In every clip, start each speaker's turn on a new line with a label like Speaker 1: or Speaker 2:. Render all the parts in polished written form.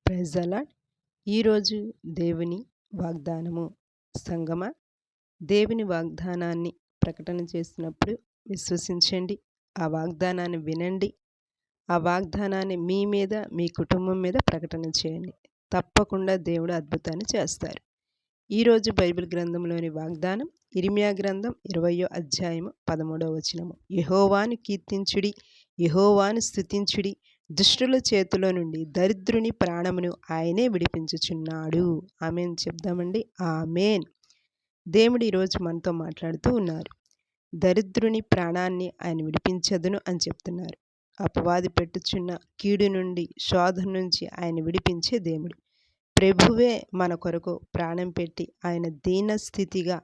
Speaker 1: Praise the lord. ఈరోజు దేవుని వాగ్దానము. సంగమా, దేవుని వాగ్దానాన్ని ప్రకటన చేసినప్పుడు విశ్వసించండి. ఆ వాగ్దానాన్ని వినండి. ఆ వాగ్దానాన్ని మీ మీద, మీ కుటుంబం మీద ప్రకటన చేయండి. తప్పకుండా దేవుడు అద్భుతాన్ని చేస్తారు. ఈరోజు బైబిల్ గ్రంథంలోని వాగ్దానం ఇర్మియా గ్రంథం 20వ అధ్యాయము 13వ వచనము. యెహోవాను కీర్తించుడి, యెహోవాను స్తుతించుడి. దుష్టుల చేతిలో నుండి దరిద్రుని ప్రాణమును ఆయనే విడిపించుచున్నాడు. ఆమేన్ చెప్దామండి. ఆమేన్. దేవుడు ఈరోజు మనతో మాట్లాడుతూ ఉన్నారు. దరిద్రుని ప్రాణాన్ని ఆయన విడిపించదును అని చెప్తున్నారు. అపవాది పెట్టుచున్న కీడు నుండి, శోధన నుంచి ఆయన విడిపించే దేవుడు. ప్రభువే మన కొరకు ప్రాణం పెట్టి ఆయన దీన స్థితిగా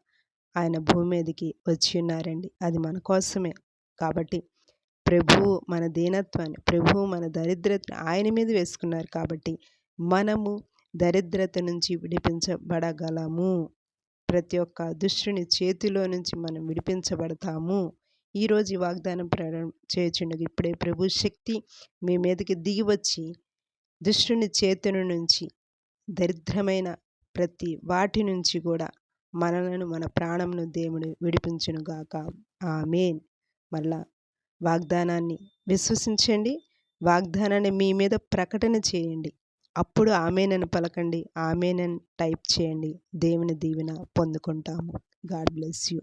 Speaker 1: ఆయన భూమి మీదకి వచ్చి ఉన్నారండి. అది మన కోసమే. కాబట్టి ప్రభువు మన దీనత్వాన్ని, ప్రభువు మన దరిద్రతను ఆయన మీద వేసుకున్నారు. కాబట్టి మనము దరిద్రత నుంచి విడిపించబడగలము. ప్రతి ఒక్క దుష్టుని చేతిలో నుంచి మనం విడిపించబడతాము. ఈరోజు ఈ వాగ్దానం ప్రకటన చేయుచుండగా ఇప్పుడే ప్రభు శక్తి మీ మీదకి దిగి వచ్చి దుష్టుని చేతుల నుంచి, దరిద్రమైన ప్రతి వాటి నుంచి కూడా మనలను, మన ప్రాణమును దేవుడు విడిపించునుగాక. ఆమేన్. మళ్ళా వాగ్దానాన్ని విశ్వసించండి. వాగ్దానాన్ని మీ మీద ప్రకటన చేయండి. అప్పుడు ఆమేనని పలకండి, ఆమేనని టైప్ చేయండి. దేవుని దీవెన పొందుకుంటాము. God bless you.